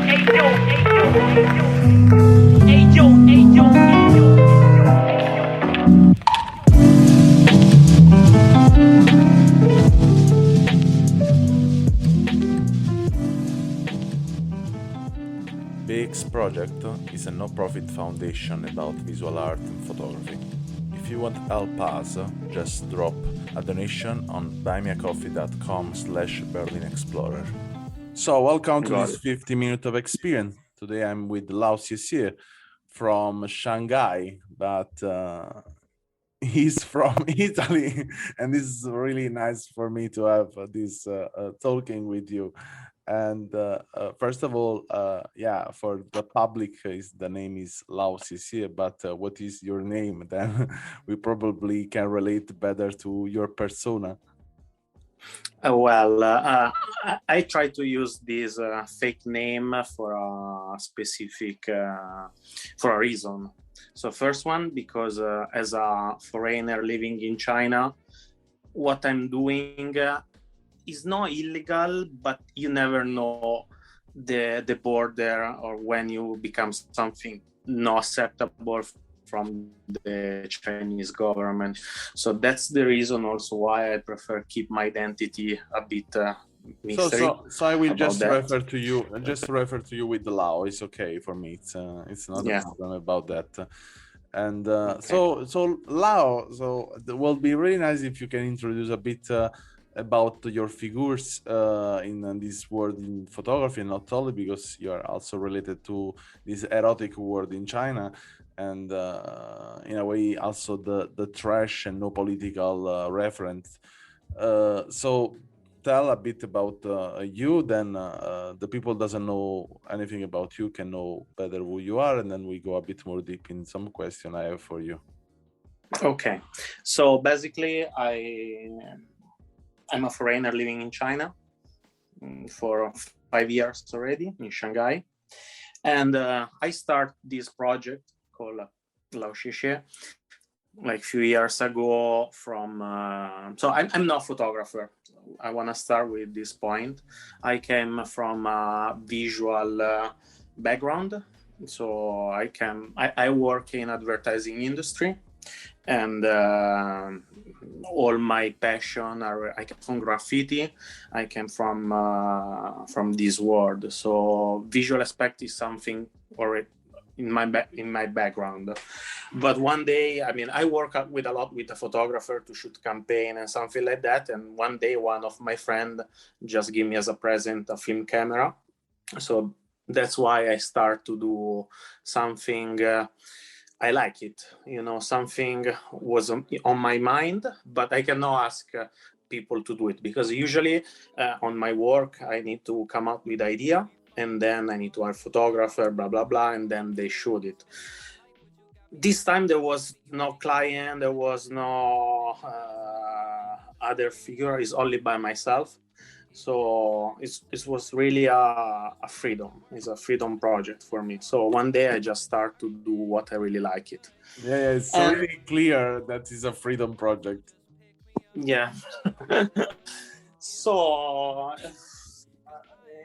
BEEX project is a no-profit foundation about visual art and photography. If you want to help us, just drop a donation on buymeacoffee.com/Berlin Explorer. So welcome to this 50 minutes of experience. Today I'm with Lao Xie Xie from Shanghai, but he's from Italy, and this is really nice for me to have this talking with you. And first of all, for the public, the name is Lao Xie Xie, but what is your name? Then we probably can relate better to your persona. I try to use this fake name for a specific, for a reason. So first one, because as a foreigner living in China, what I'm doing is not illegal, but you never know the border or when you become something not acceptable from the Chinese government. So that's the reason also why I prefer keep my identity a bit mystery. So I will just refer to you. Just refer to you with the Lao. It's okay for me. It's not a problem about that. And okay. so Lao. So it will be really nice if you can introduce a bit about your figures in this world in photography, not only because you are also related to this erotic world in China. And in a way also the trash and no political reference. So tell a bit about you, then the people doesn't know anything about you can know better who you are, and then we go a bit more deep in some question I have for you. Okay, so basically I'm a foreigner living in China for 5 years already in Shanghai, and I start this project called Lao Xie Xie like a few years ago from so I'm not a photographer. I want to start with this point. I came from a visual background, so I work in advertising industry, and all my passion I came from graffiti. I came from this world, so visual aspect is something already in my background. But one day, I mean, I work a lot with a photographer to shoot campaign and something like that, and one day one of my friend just gave me as a present a film camera. So that's why I start to do something I like it, something was on my mind, but I cannot ask people to do it, because usually on my work I need to come up with idea, and then I need to hire photographer, blah, blah, blah, and then they shoot it. This time there was no client, there was no other figure, it's only by myself. So it was really a freedom. It's a freedom project for me. So one day I just start to do what I really like it. Yeah, it's really clear that it's a freedom project. Yeah. So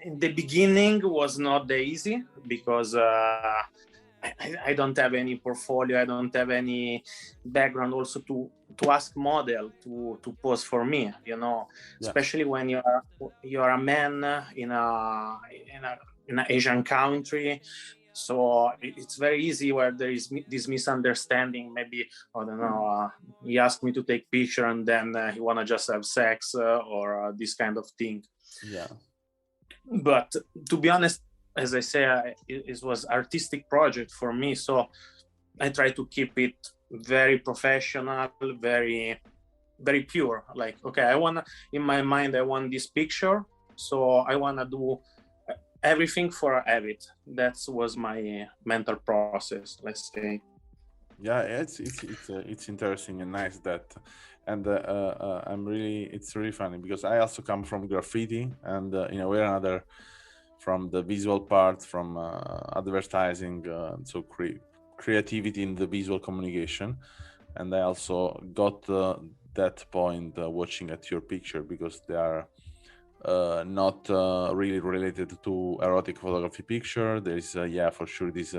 in the beginning was not that easy, because I don't have any portfolio, I don't have any background also to ask model to pose for me, especially when you're a man in an Asian country. So it's very easy where there is this misunderstanding. Maybe, I don't know, he asked me to take picture and then he wanna just have sex or this kind of thing. Yeah. But to be honest, as I say, it was artistic project for me. So I try to keep it very professional, very, very pure. Like, okay, in my mind, I want this picture. So I want to do everything for it. That was my mental process, let's say. Yeah, it's interesting and nice that, and it's really funny because I also come from graffiti, and in a way or another from the visual part, from advertising, so creativity in the visual communication, and I also got that point watching at your picture, because they are not really related to erotic photography picture. There is yeah, for sure this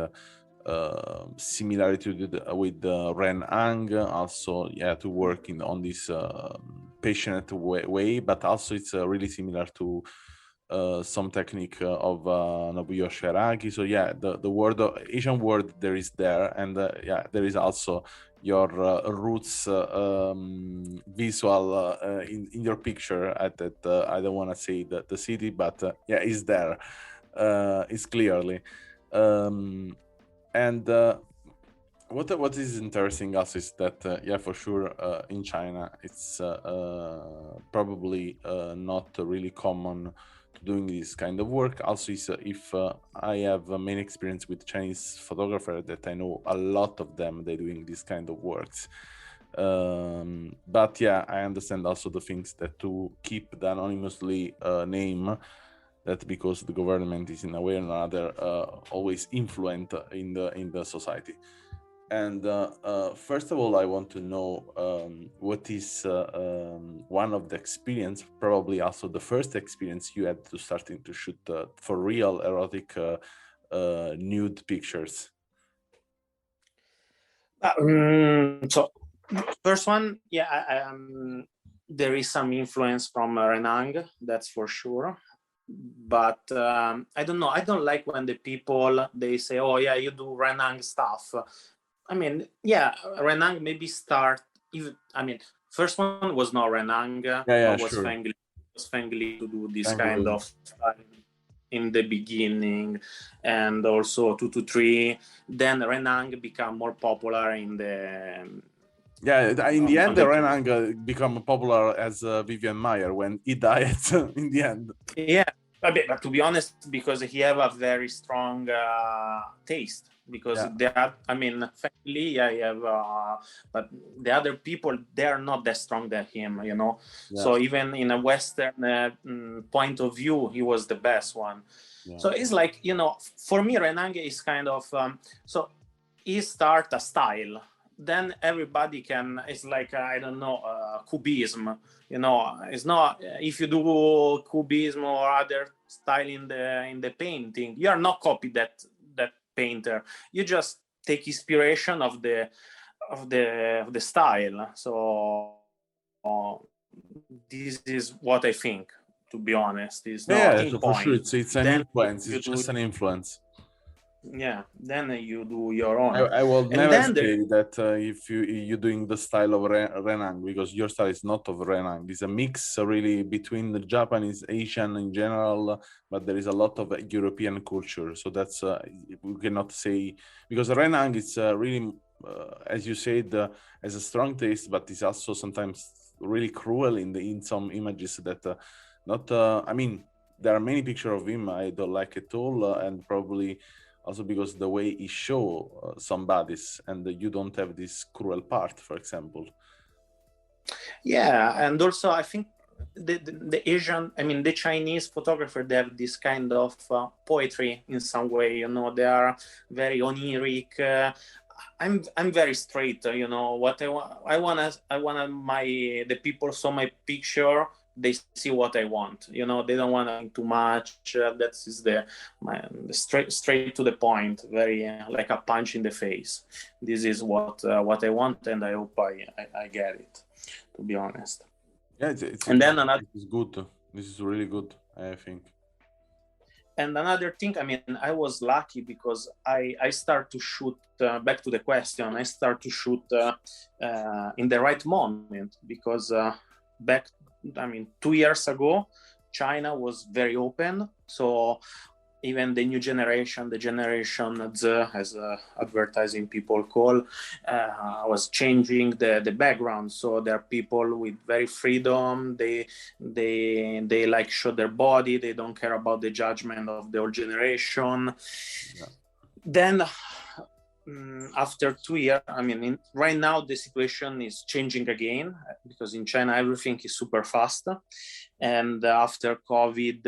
similarity with Ren Ang, also yeah, to work on this passionate way, but also it's really similar to some technique of Nobuyo Shiragi. So yeah, the word Asian word there is there, and yeah, there is also your roots visual in your picture at that. I don't want to say the city, but yeah, is there. It's clearly. And what is interesting also is that yeah, for sure in China it's probably not really common to doing this kind of work. Also, is if I have main experience with Chinese photographer that I know a lot of them, they're doing this kind of works. But yeah, I understand also the things that to keep the anonymously name, that because the government is in a way or another always influent in the society. And first of all, I want to know what is one of the experience, probably also the first experience you had to starting to shoot for real erotic nude pictures. So first one, yeah, there is some influence from Renang, that's for sure. But I don't know. I don't like when the people, they say, "Oh yeah, you do Renang stuff." I mean, yeah, Renang maybe start. First one was not Renang, but was Sure. Fengli to do this kind of stuff in the beginning, and also 223. Then Renang become more popular in the. Yeah, in the end, the Renang become popular as Vivian Maier when he died. In the end. Yeah, but to be honest, because he have a very strong taste. Because family, yeah, he have, but the other people, they are not that strong than him, you know. Yeah. So even in a Western point of view, he was the best one. Yeah. So it's like, you know, for me, Renang is kind of so he start a style. Then everybody can. It's like I don't know, cubism. You know, it's not if you do cubism or other style in the painting, you are not copy that painter. You just take inspiration of the style. So this is what I think. To be honest, is not so for sure it's an influence. It's just an influence. Yeah, then you do your own. I will never say that if you're doing the style of Renang, because your style is not of Renang. It's a mix really between the Japanese, Asian in general, but there is a lot of European culture. So that's we cannot say, because Renang is really, as you said, has a strong taste, but it's also sometimes really cruel in some images that not. I mean, there are many pictures of him I don't like at all, and probably. Also because the way he show some bodies, and you don't have this cruel part, for example. Yeah, and also I think the Asian, the Chinese photographer, they have this kind of poetry in some way. You know, they are very oniric. I'm very straight. You know what I wanna the people saw my picture. They see what I want. You know, they don't want too much. That is the straight to the point. Very like a punch in the face. This is what I want, and I hope I get it. To be honest. Yeah, and then another. This is good. This is really good, I think. And another thing, I was lucky because I start to shoot. Back to the question, I start to shoot in the right moment because back. 2 years ago, China was very open. So even the new generation, the generation Z, as advertising people call, was changing the background. So there are people with very freedom. They like show their body. They don't care about the judgment of the old generation. Yeah. Then after 2 years, right now the situation is changing again because in China everything is super fast, and after COVID,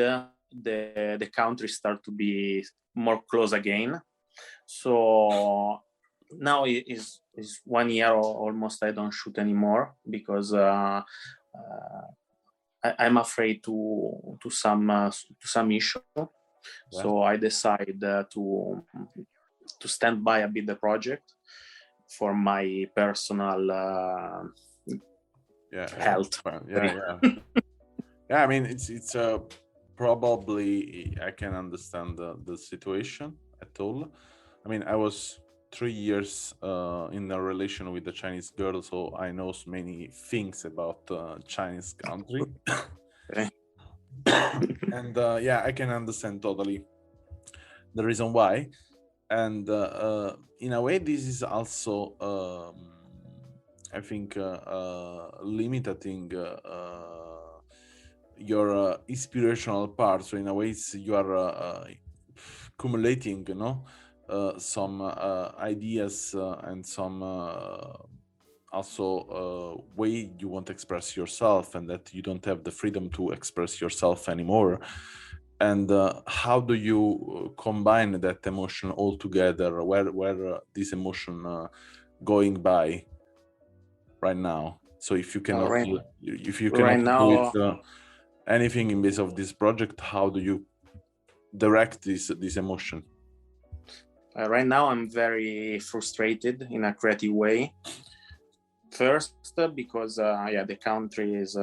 the country start to be more close again. So now it is 1 year almost I don't shoot anymore because I'm afraid to some issue. Yeah. So I decided to stand by a bit the project for my personal health. Yeah, I mean, it's probably, I can understand the situation at all. I mean, I was 3 years in a relation with a Chinese girl, so I know many things about Chinese country. And yeah, I can understand totally the reason why. And in a way, this is also, I think, limiting your inspirational part. So in a way, you are accumulating, you know, some ideas and some also way you want to express yourself, and that you don't have the freedom to express yourself anymore. And how do you combine that emotion all together? Where this emotion going by right now? So if you cannot, if you cannot do it, anything in base of this project, how do you direct this emotion? Right now, I'm very frustrated in a creative way. First, because the country is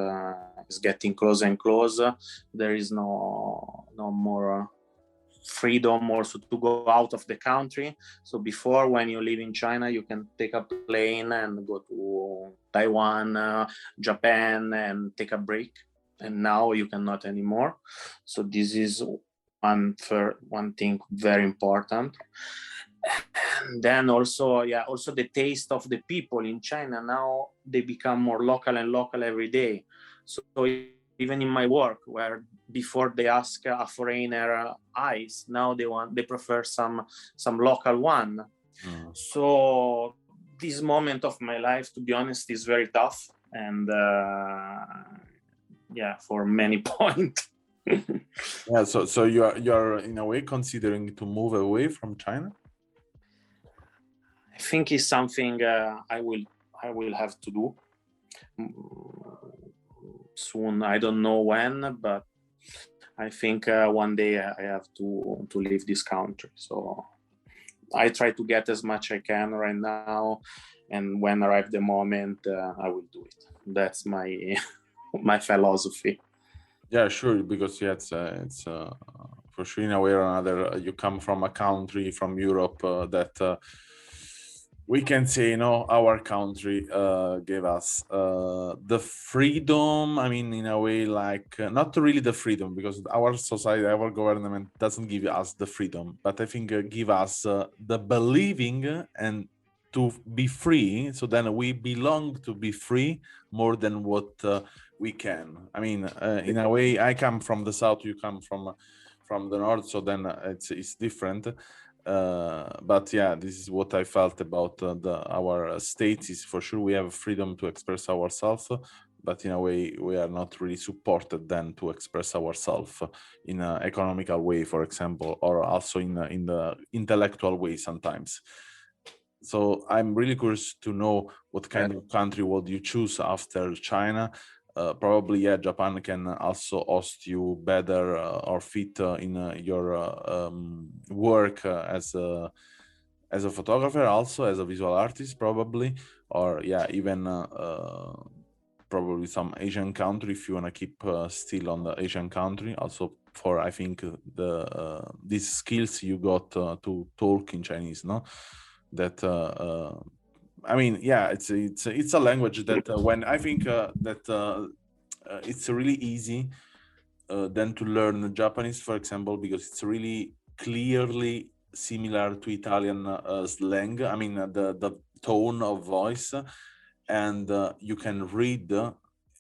getting closer and closer. There is no more freedom also to go out of the country. So before, when you live in China, you can take a plane and go to Taiwan, Japan, and take a break. And now you cannot anymore. So this is one thing very important. And then also the taste of the people in China, now they become more local and local every day. So even in my work, where before they ask a foreigner eyes, now they prefer some local one. So this moment of my life, to be honest, is very tough, and for many points. Yeah, so you're in a way considering to move away from China? I think it's something I will have to do soon. I don't know when, but I think one day I have to leave this country. So I try to get as much I can right now, and when arrive the moment, I will do it. That's my my philosophy. Yeah, sure, because it's for sure, in a way or another, you come from a country from Europe that we can say, you know, our country gave us the freedom. I mean, in a way, like not really the freedom, because our society, our government doesn't give us the freedom, but I think give us the believing and to be free. So then we belong to be free more than what we can. I mean, in a way, I come from the south, you come from the north, so then it's different. But yeah, this is what I felt about our states. Is for sure we have freedom to express ourselves, but in a way we are not really supported then to express ourselves in an economical way, for example, or also in the intellectual way sometimes. So I'm really curious to know what kind of country would you choose after China. Probably, yeah, Japan can also host you better or fit in your work as a photographer, also as a visual artist, probably, or yeah, even probably some Asian country if you want to keep still on the Asian country. Also, for I think these skills you got to talk in Chinese, no, that. I mean, yeah, it's a language that when I think that it's really easy then to learn Japanese, for example, because it's really clearly similar to Italian slang. I mean, the tone of voice, and you can read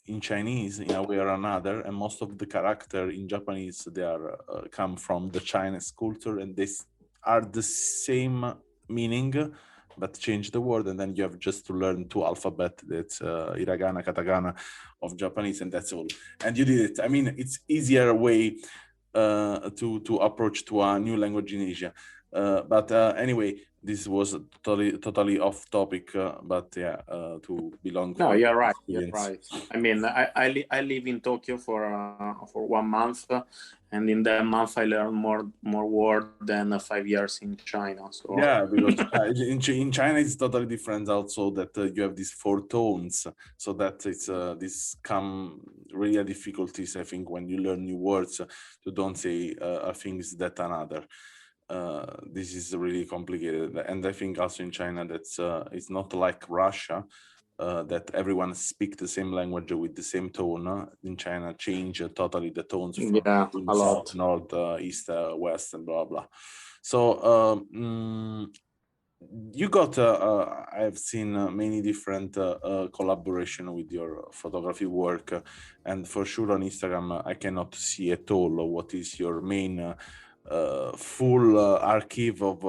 in Chinese in a way or another, and most of the character in Japanese, they are come from the Chinese culture, and they are the same meaning, but change the word, and then you have just to learn 2 alphabet. That's hiragana, katakana of Japanese, and that's all. And you did it. I mean, it's easier way to approach to a new language in Asia. But anyway, this was totally off topic. But yeah, to belong. No, you're right. You're right. I mean, I live in Tokyo for 1 month, and in that month I learned more word than 5 years in China. So yeah, because in China it's totally different. Also, that you have these 4 tones, so that it's this come really difficulties. I think when you learn new words, to don't say things that another. This is really complicated, and I think also in China that's it's not like Russia, that everyone speak the same language with the same tone. In China, change totally the tones from a lot. south, north, east, west, and blah blah. So you got I've seen many different collaboration with your photography work, and for sure on Instagram I cannot see at all what is your main full archive of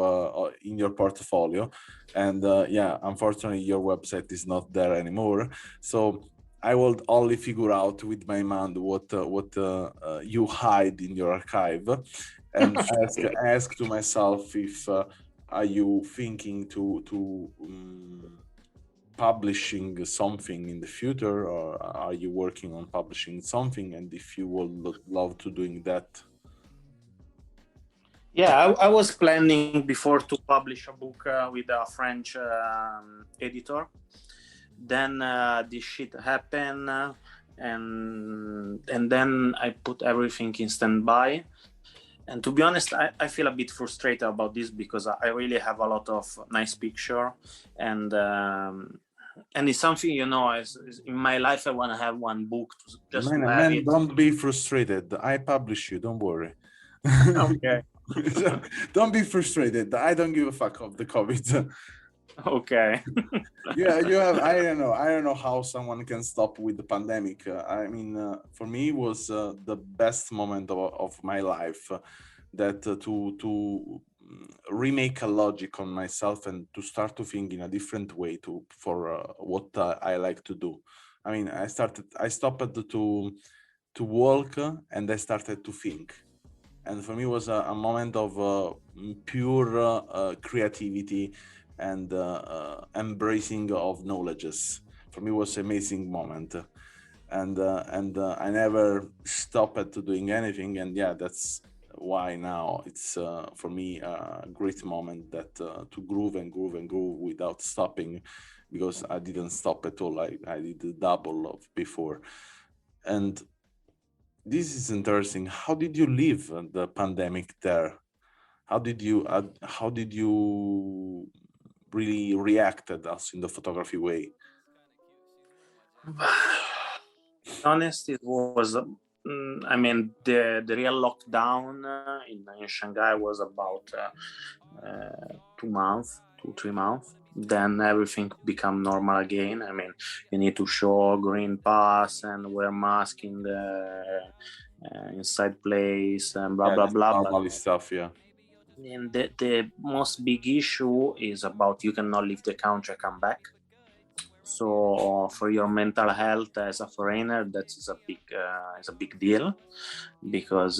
in your portfolio, and yeah, unfortunately your website is not there anymore, so I will only figure out with my mind what you hide in your archive, and ask to myself if are you thinking to publishing something in the future, or are you working on publishing something, and if you would love to doing that? Yeah, I was planning before to publish a book with a French editor. Then this shit happened, and then I put everything in standby. And to be honest, I feel a bit frustrated about this, because I really have a lot of nice picture, and it's something, you know, in my life I want to have one book to just have it. Don't be frustrated. I publish you. Don't worry. Okay. Don't be frustrated. I don't give a fuck of the COVID. Okay. Yeah, you have. I don't know how someone can stop with the pandemic. I mean, for me, it was the best moment of my life. That to remake a logic on myself and to start to think in a different way for what I like to do. I mean, I stopped to walk, and I started to think. And for me, it was a moment of pure creativity and embracing of knowledges. For me, it was an amazing moment, and I never stopped to doing anything. And yeah, that's why now it's for me a great moment that to groove and groove and groove without stopping, because I didn't stop at all. I did the double of before, and this is interesting. How did you live the pandemic there? How did you really reacted us in the photography way? Honest, it was. I mean, the real lockdown in Shanghai was about 2 months, 2-3 months. Then everything become normal again. I mean, you need to show green pass and wear mask in the inside place and blah blah blah. Normal stuff, yeah. And the most big issue is about you cannot leave the country, come back. So for your mental health as a foreigner, that is a big deal, because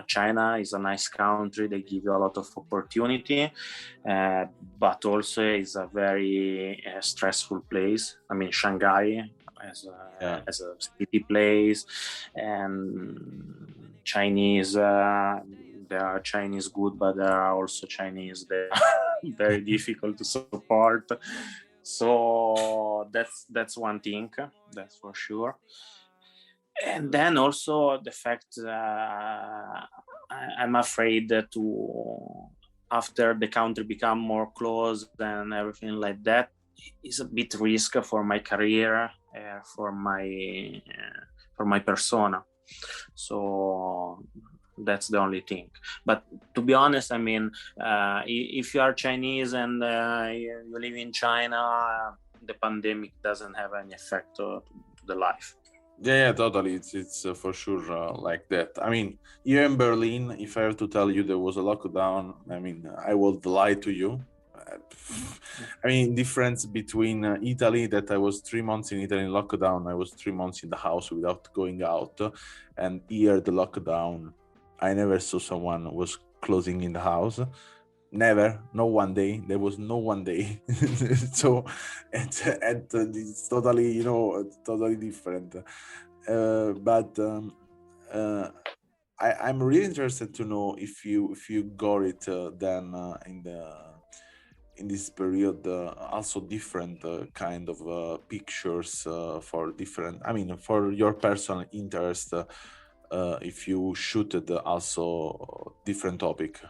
China is a nice country. They give you a lot of opportunity, but also is a very stressful place. I mean, Shanghai as a city place, and Chinese. There are Chinese good, but there are also Chinese that are very difficult to support. So that's one thing, that's for sure. And then also the fact I'm afraid to, after the country become more closed and everything like that, is a bit risk for my career, for my persona. So that's the only thing. But to be honest, I mean, if you are Chinese and you live in China, the pandemic doesn't have any effect to the life. Yeah, totally. It's for sure like that. I mean, here in Berlin, if I have to tell you there was a lockdown, I mean, I would lie to you. I mean, difference between Italy, that I was 3 months in Italy in lockdown, I was 3 months in the house without going out, and here the lockdown I never saw someone was closing in the house. Never, no one day. There was no one day. So, it's totally, totally different. But I'm really interested to know if you got it then in this period also different kind of pictures for different. I mean, for your personal interest. If you shooted also different topic.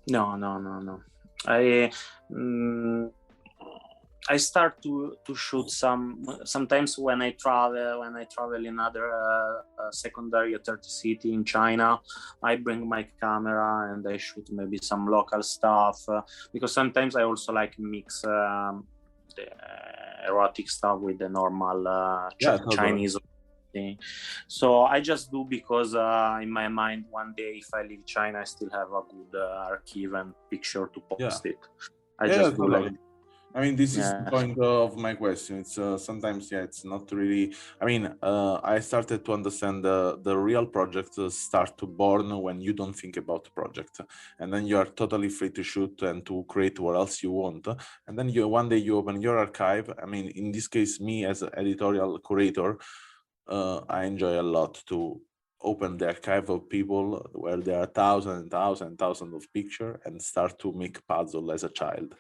No. I start to shoot sometimes when I travel in other secondary or third city in China. I bring my camera and I shoot maybe some local stuff because sometimes I also like mix the erotic stuff with the normal Chinese thing. So I just do because in my mind one day if I leave China I still have a good archive and picture to post it. I just do like. I mean, this is the point of my question. It's sometimes, it's not really. I mean, I started to understand the real project start to born when you don't think about the project, and then you are totally free to shoot and to create what else you want. And then one day you open your archive. I mean, in this case, me as an editorial curator, I enjoy a lot to open the archive of people where there are thousands of pictures and start to make puzzle as a child.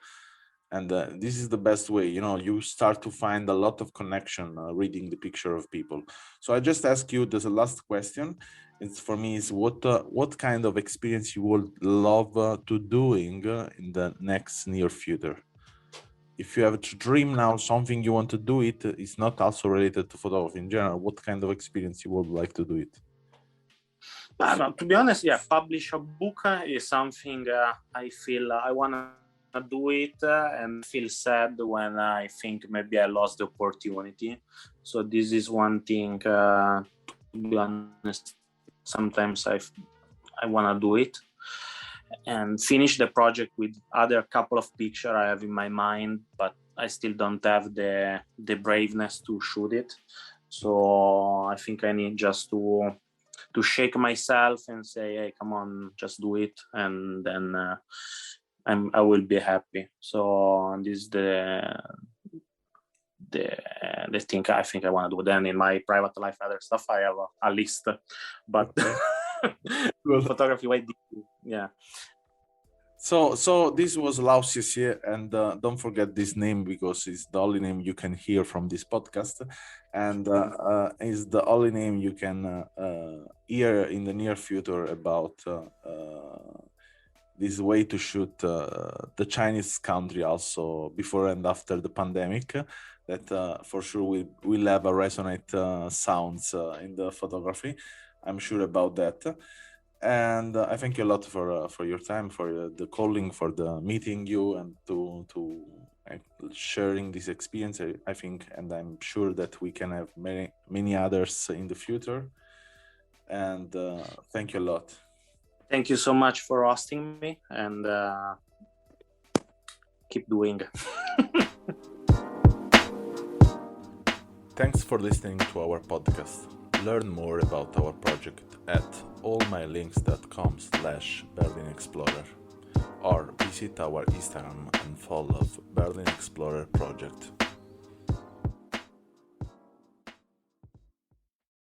And this is the best way, you start to find a lot of connection reading the picture of people. So I just ask you, there's a last question. It's for me is what kind of experience you would love to doing in the next near future? If you have to dream now something you want to do, it's not also related to photography in general. What kind of experience you would like to do it? To be honest, publish a book is something I feel I want to do it and feel sad when I think maybe I lost the opportunity. So this is one thing, to be honest, sometimes I want to do it and finish the project with other couple of pictures I have in my mind, but I still don't have the braveness to shoot it. So I think I need just to shake myself and say, hey, come on, just do it, and then I will be happy. So this is the thing I think I want to do. Then in my private life, other stuff, I have a list, but photography, So this was Lao Xie Xie, and don't forget this name because it's the only name you can hear from this podcast, and is the only name you can hear in the near future about this way to shoot the Chinese country also before and after the pandemic. That for sure will have a resonate sounds in the photography. I'm sure about that. And I thank you a lot for your time, for the calling, for the meeting you, and to sharing this experience. I think, and I'm sure that we can have many others in the future. And thank you a lot. Thank you so much for hosting me, and keep doing. Thanks for listening to our podcast. Learn more about our project at allmylinks.com/Berlin Explorer or visit our Instagram and follow Berlin Explorer Project.